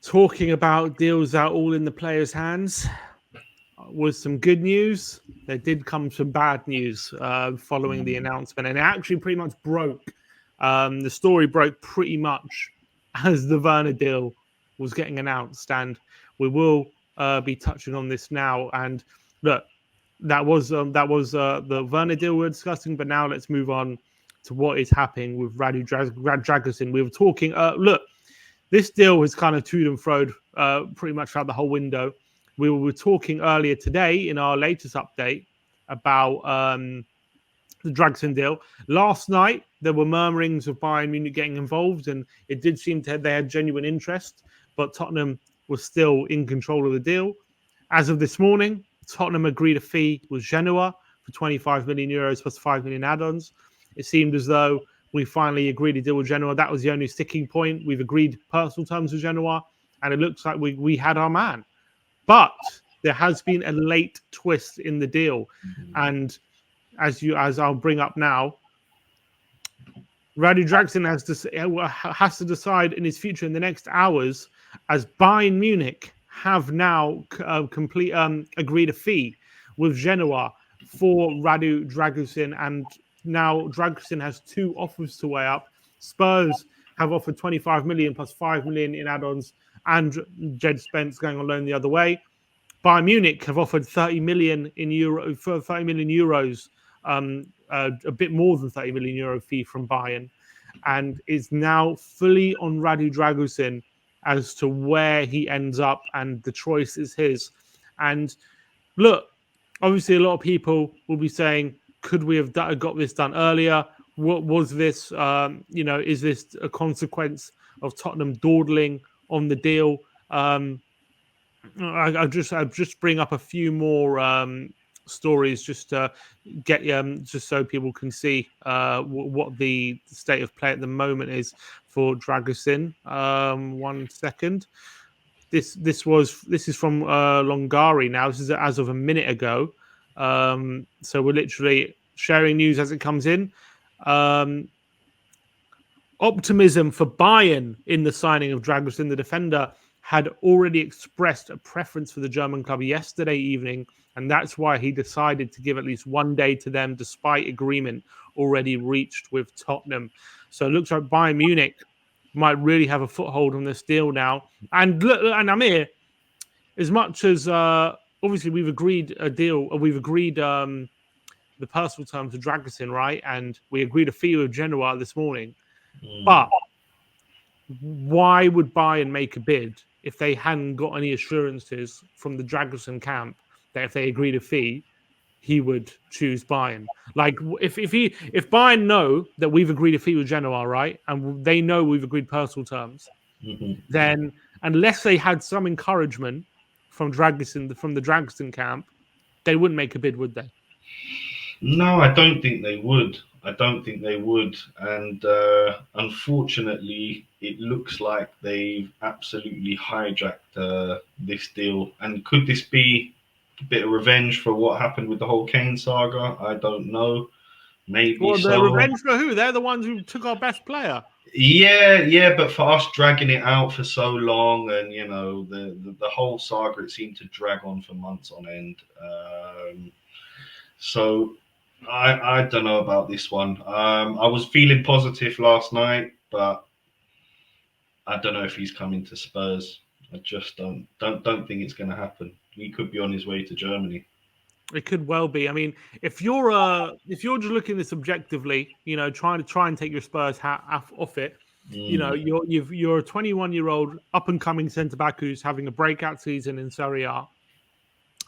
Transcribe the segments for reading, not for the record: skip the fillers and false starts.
talking about deals that are all in the players' hands was some good news. There did come some bad news following the announcement, and it actually pretty much broke. The story broke pretty much as the Werner deal was getting announced, and we will be touching on this now. And look, that was the Werner deal we're discussing, but now let's move on to what is happening with Dragusin. We were talking. Look, this deal was kind of toed and froed pretty much throughout the whole window. We were talking earlier today in our latest update about the Dragusin deal. Last night, there were murmurings of Bayern Munich getting involved, and it did seem they had genuine interest, but Tottenham was still in control of the deal. As of this morning, Tottenham agreed a fee with Genoa for 25 million euros plus 5 million add-ons. It seemed as though we finally agreed a deal with Genoa. That was the only sticking point. We've agreed personal terms with Genoa, and it looks like we had our man. But there has been a late twist in the deal, and as I'll bring up now, Radu Dragusin has to decide in his future in the next hours, as Bayern Munich have now agreed a fee with Genoa for Radu Dragusin, and now Dragusin has two offers to weigh up. Spurs have offered 25 million plus 5 million in add-ons, and Jed Spence going on loan the other way. Bayern Munich have offered 30 million euros, a bit more than 30 million euro fee from Bayern, and is now fully on Radu Dragusin as to where he ends up, and the choice is his. And look, obviously a lot of people will be saying, could we have got this done earlier? What was this? Is this a consequence of Tottenham dawdling on the deal? I'll just bring up a few more stories just to get just so people can see what the state of play at the moment is for Dragusin. 1 second. This is from Longari now. This is as of a minute ago. So we're literally sharing news as it comes in. Optimism for Bayern in the signing of Dragusin, the defender, had already expressed a preference for the German club yesterday evening, and that's why he decided to give at least 1 day to them, despite agreement already reached with Tottenham. So it looks like Bayern Munich might really have a foothold on this deal now. And look, and Amir, as much as obviously we've agreed a deal, we've agreed the personal terms of Dragusin, right? And we agreed a fee with Genoa this morning. But why would Bayern make a bid if they hadn't got any assurances from the Dragusin camp that if they agreed a fee, he would choose Bayern? Like, if Bayern know that we've agreed a fee with Genoa, right, and they know we've agreed personal terms, then unless they had some encouragement from the Dragusin camp, they wouldn't make a bid, would they? No, I don't think they would. And unfortunately, it looks like they've absolutely hijacked this deal. And could this be a bit of revenge for what happened with the whole Kane saga? I don't know. Maybe well, so. They're revenge for who? They're the ones who took our best player. Yeah, but for us dragging it out for so long, and the whole saga, it seemed to drag on for months on end. So I don't know about this one. I was feeling positive last night, but I don't know if he's coming to Spurs. I just don't think it's going to happen. He could be on his way to Germany. It could well be. I mean, if you're just looking at this objectively, trying and take your Spurs hat off it, you're a 21-year-old up and coming centre back who's having a breakout season in Serie A.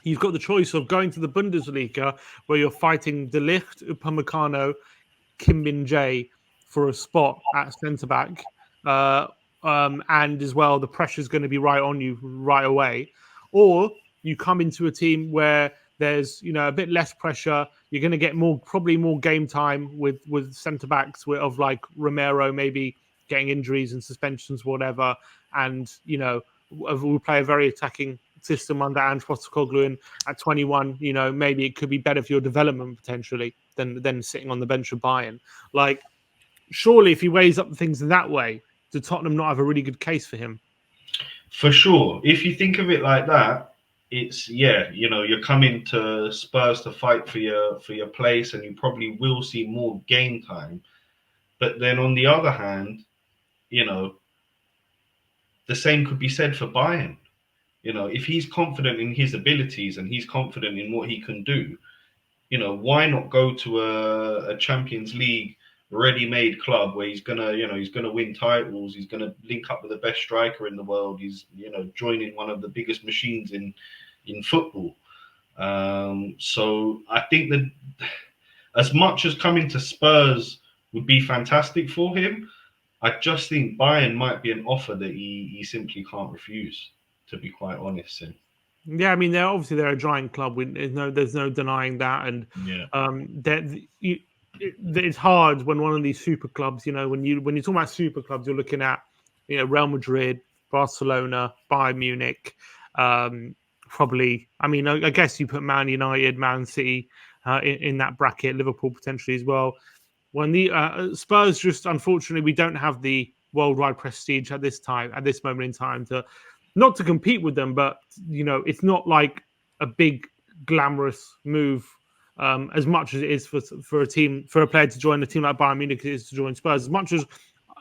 You've got the choice of going to the Bundesliga, where you're fighting De Ligt, Upamecano, Kim Min-jae for a spot at centre back, and as well the pressure's going to be right on you right away, or you come into a team where there's a bit less pressure. You're going to get probably more game time with centre backs of like Romero maybe getting injuries and suspensions, whatever, and we'll play a very attacking system under Ange Postecoglou, and at 21, maybe it could be better for your development potentially than sitting on the bench of Bayern. Like, surely if he weighs up the things in that way, do Tottenham not have a really good case for him? For sure. If you think of it like that, it's you're coming to Spurs to fight for your place, and you probably will see more game time. But then on the other hand, you know, the same could be said for Bayern. If he's confident in his abilities and he's confident in what he can do, why not go to a Champions League ready-made club where he's gonna win titles, he's gonna link up with the best striker in the world, he's joining one of the biggest machines in football. So I think that as much as coming to Spurs would be fantastic for him, I just think Bayern might be an offer that he simply can't refuse. To be quite honest, Yeah, I mean, they're a giant club. There's no denying that, and yeah. it's hard when one of these super clubs. When you talk about super clubs, you're looking at Real Madrid, Barcelona, Bayern Munich. Probably, I mean, I guess you put Man United, Man City in that bracket, Liverpool potentially as well. When the Spurs, just unfortunately, we don't have the worldwide prestige at this moment in time, to not to compete with them, but it's not like a big glamorous move as much as it is for a player to join a team like Bayern Munich is to join Spurs. As much as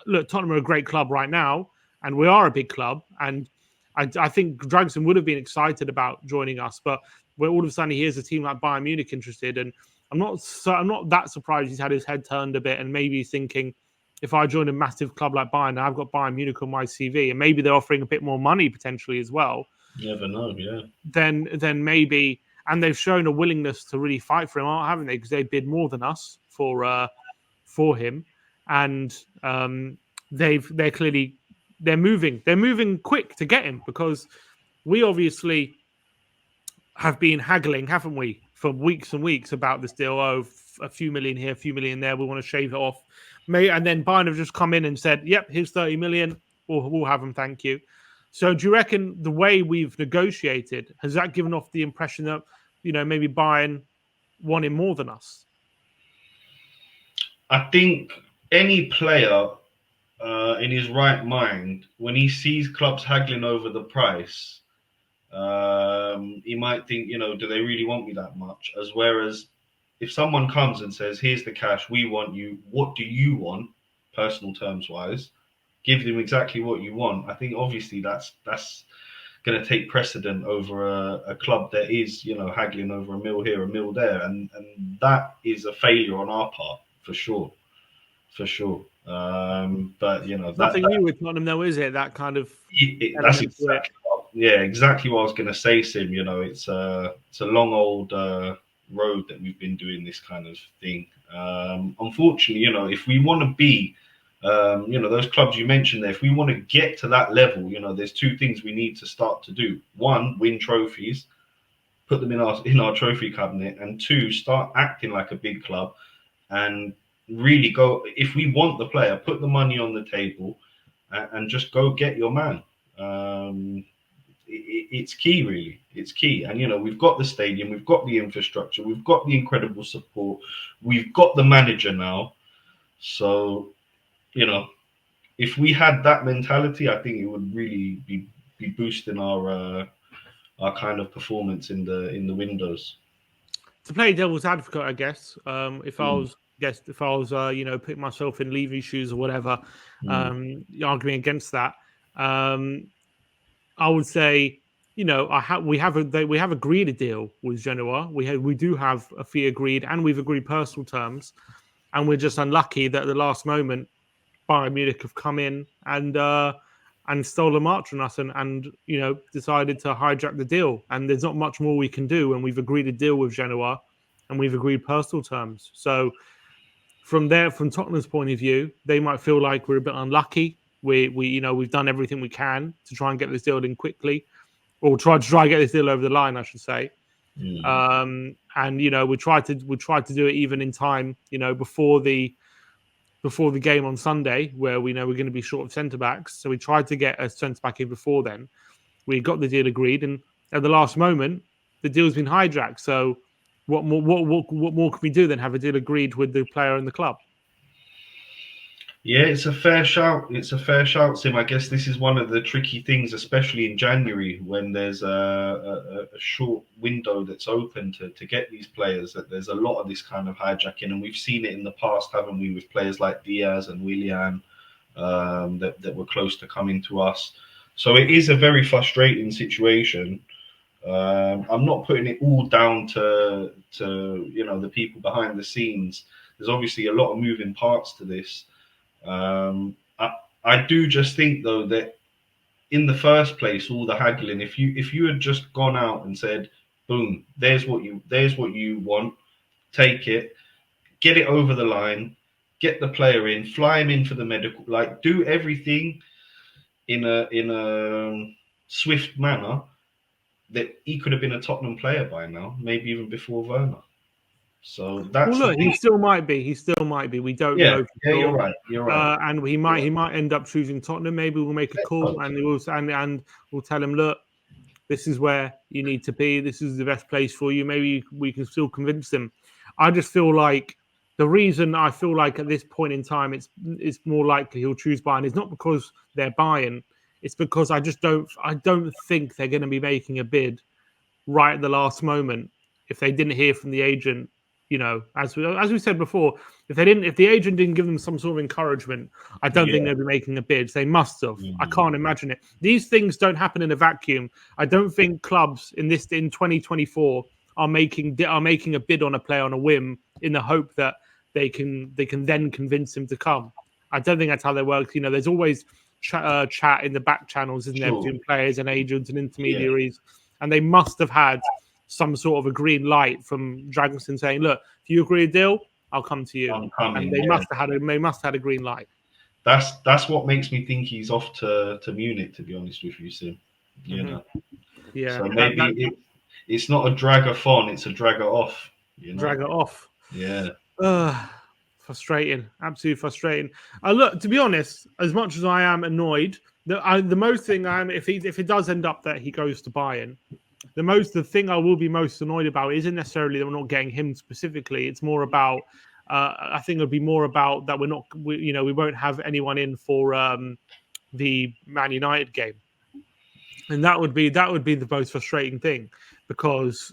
look, Tottenham are a great club right now, and we are a big club, and I think Dragusin would have been excited about joining us, but where all of a sudden he hears a team like Bayern Munich interested, and I'm not that surprised he's had his head turned a bit, and maybe he's thinking, if I join a massive club like Bayern, I've got Bayern Munich on my CV, and maybe they're offering a bit more money potentially as well. You never know, yeah. Then maybe, and they've shown a willingness to really fight for him, haven't they? Because they bid more than us for him, and they're moving quick to get him, because we obviously have been haggling, haven't we, for weeks and weeks about this deal. Oh, a few million here, a few million there. We want to shave it off. And then Bayern have just come in and said, "Yep, here's 30 million. We'll have them. Thank you." So, do you reckon the way we've negotiated has that given off the impression that maybe Bayern wanted more than us? I think any player in his right mind, when he sees clubs haggling over the price, he might think, do they really want me that much? Whereas if someone comes and says, here's the cash, we want you, what do you want, personal terms wise, give them exactly what you want. I think obviously that's going to take precedent over a club that is, haggling over a mil here, a mil there. And that is a failure on our part, for sure. For sure. But, Nothing new with Tottenham, though, is it? That kind of. That's exactly what I was going to say, Sim. It's a long old road that we've been doing this kind of thing. Unfortunately, if we want to be, those clubs you mentioned there, if we want to get to that level, there's two things we need to start to do. One, win trophies, put them in our trophy cabinet, and two, start acting like a big club and really go. If we want the player, put the money on the table and just go get your man. It's key, really. It's key. And, we've got the stadium, we've got the infrastructure, we've got the incredible support, we've got the manager now. So, if we had that mentality, I think it would really be boosting our kind of performance in the windows. To play devil's advocate, I guess, if I was putting myself in Levy's shoes or whatever, arguing against that, I would say, we have agreed a deal with Genoa. We do have a fee agreed, and we've agreed personal terms, and we're just unlucky that at the last moment Bayern Munich have come in and stole a march on us and decided to hijack the deal. And there's not much more we can do. And we've agreed a deal with Genoa, and we've agreed personal terms. So from Tottenham's point of view, they might feel like we're a bit unlucky. We've done everything we can to try and get this deal in quickly, or try and get this deal over the line, I should say. And we tried to do it even in time, before the game on Sunday, where we know we're going to be short of centre backs. So we tried to get a centre back in before then. We got the deal agreed, and at the last moment, the deal's been hijacked. So what more can we do than have a deal agreed with the player and the club? Yeah, it's a fair shout. It's a fair shout, Sim. I guess this is one of the tricky things, especially in January, when there's a short window that's open to get these players. That there's a lot of this kind of hijacking, and we've seen it in the past, haven't we, with players like Diaz and Willian, that were close to coming to us. So it is a very frustrating situation. I'm not putting it all down to the people behind the scenes. There's obviously a lot of moving parts to this. Um, I, I do just think though that in the first place, all the haggling. If you had just gone out and said, "Boom, there's what you want, take it, get it over the line, get the player in, fly him in for the medical, like do everything in a swift manner," that he could have been a Tottenham player by now, maybe even before Werner. So Well, that's the look, he thing. still might be. He still might be. We don't Yeah, know for yeah, you're sure. right. You're right. And You're he right. might end up choosing Tottenham. Maybe we'll make a Let's call hope and so. we'll tell him, look, this is where you need to be. This is the best place for you. Maybe we can still convince him. I just feel like the reason I feel like at this point in time it's more likely he'll choose Bayern is not because they're Bayern. It's because I don't think they're going to be making a bid right at the last moment if they didn't hear from the agent. You know, as we said before, if the agent didn't give them some sort of encouragement, I don't think Yeah. they'd be making a bid. They must have. I Mm. can't imagine it. These things don't happen in a vacuum. I don't think clubs in 2024 are making a bid on a player on a whim in the hope that they can then convince him to come. I don't think that's how they work. You know, there's always chat in the back channels, isn't there, Sure. between players and agents and Yeah. intermediaries, and they must have had some sort of a green light from Dragusin saying, "Look, if you agree a deal, I'll come to you." I'm And coming. they Yeah. must have had a green light. That's what makes me think he's off to Munich. To be honest with you, Sim. You Hmm. know. Yeah, So that maybe it's not a drag-a-thon, it's a drag-a-off. You know. drag it off. Yeah. Frustrating, absolutely frustrating. Look, to be honest, as much as I am annoyed, the most thing I am if it does end up that he goes to Bayern, the thing I will be most annoyed about isn't necessarily that we're not getting him specifically. It's more about I think it'll be more about that we won't have anyone in for the Man United game, and that would be the most frustrating thing because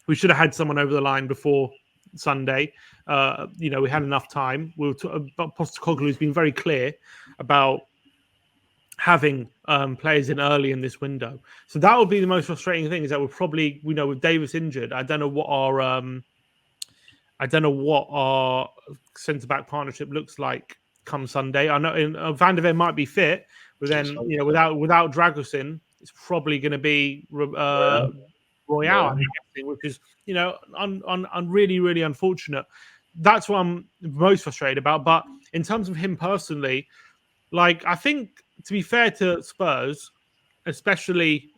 we should have had someone over the line before Sunday. We had enough time. But Postecoglou's been very clear about having players in early in this window. So that would be the most frustrating thing is that we're probably, with Davis injured, I don't know what our centre back partnership looks like come Sunday. I know Van der Ven might be fit, but Let's then hope so. without Dragusin, it's probably going to be Royale. Royale, I'm Royale. guessing, which is really really unfortunate. That's what I'm most frustrated about. But in terms of him personally, like I think to be fair to Spurs, especially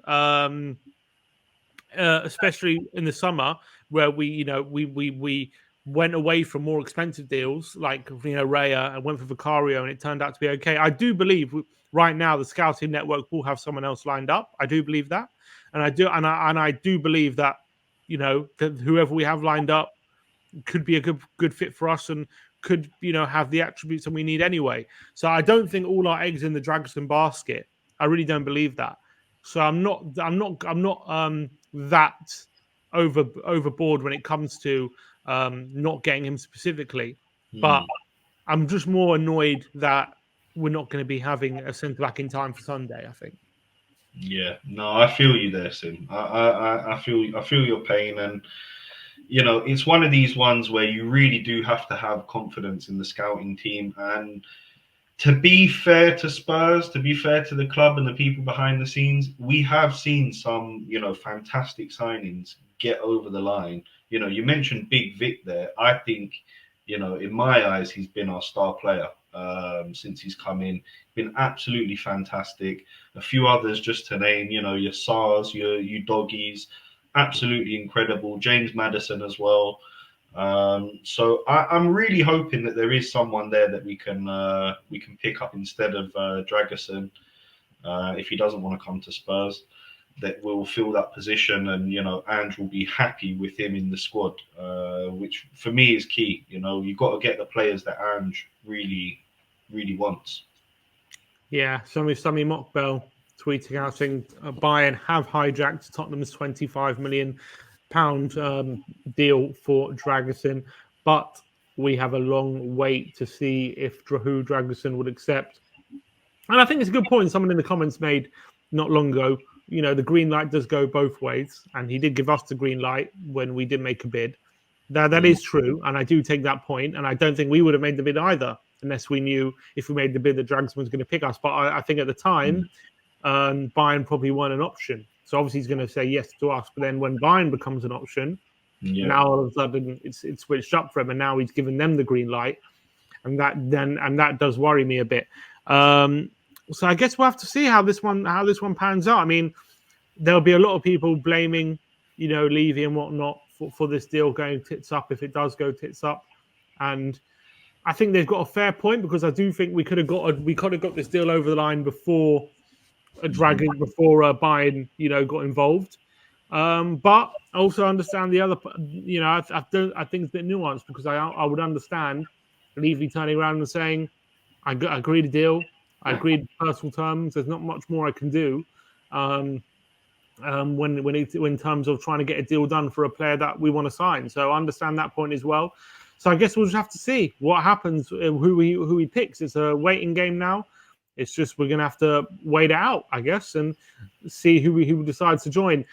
especially in the summer where we went away from more expensive deals like Raya and went for Vicario and it turned out to be okay. I do believe right now the scouting network will have someone else lined up. I do believe that, and I do believe that that whoever we have lined up could be a good fit for us and could have the attributes that we need anyway. So I don't think all our eggs in the Dragusin basket. I really don't believe that. So I'm not that overboard when it comes to not getting him specifically. But Hmm. I'm just more annoyed that we're not going to be having a centre back in time for Sunday. I think. Yeah. No, I feel you there, Sim. I feel your pain, and it's one of these ones where you really do have to have confidence in the scouting team. And to be fair to Spurs, to be fair to the club and the people behind the scenes, we have seen some, fantastic signings get over the line. You mentioned Big Vic there. I think, in my eyes, he's been our star player since he's come in. Been absolutely fantastic. A few others just to name, your SARS, your doggies, absolutely incredible. James Madison as well. So I'm really hoping that there is someone there that we can pick up instead of Dragusin if he doesn't want to come to Spurs. that will fill that position, and Ange will be happy with him in the squad, which for me is key. You've got to get the players that Ange really, really wants. Yeah, Sammy Mockbell tweeting out saying Bayern have hijacked Tottenham's £25 million deal for Dragusin, but we have a long wait to see if Dragusin would accept. And I think it's a good point someone in the comments made not long ago. The green light does go both ways, and he did give us the green light when we did make a bid. That is true, and I do take that point, and I don't think we would have made the bid either unless we knew if we made the bid that Dragusin was going to pick us. But I think at the time, Bayern probably weren't an option. So obviously he's going to say yes to us. But then when Bayern becomes an option, now all of a sudden it's switched up for him, and now he's given them the green light, and that does worry me a bit. So I guess we'll have to see how this one pans out. I mean, there'll be a lot of people blaming, Levy and whatnot for this deal going tits up if it does go tits up, and I think they've got a fair point, because I do think we could have got this deal over the line before Bayern got involved. But I also understand the other. I think it's a bit nuanced, because I would understand Levy turning around and saying, I agreed a deal. I agreed personal terms. There's not much more I can do. In terms of trying to get a deal done for a player that we want to sign. So I understand that point as well. So I guess we'll just have to see what happens, who he picks. It's a waiting game now. It's just we're going to have to wait it out, I guess, and see who decides to join.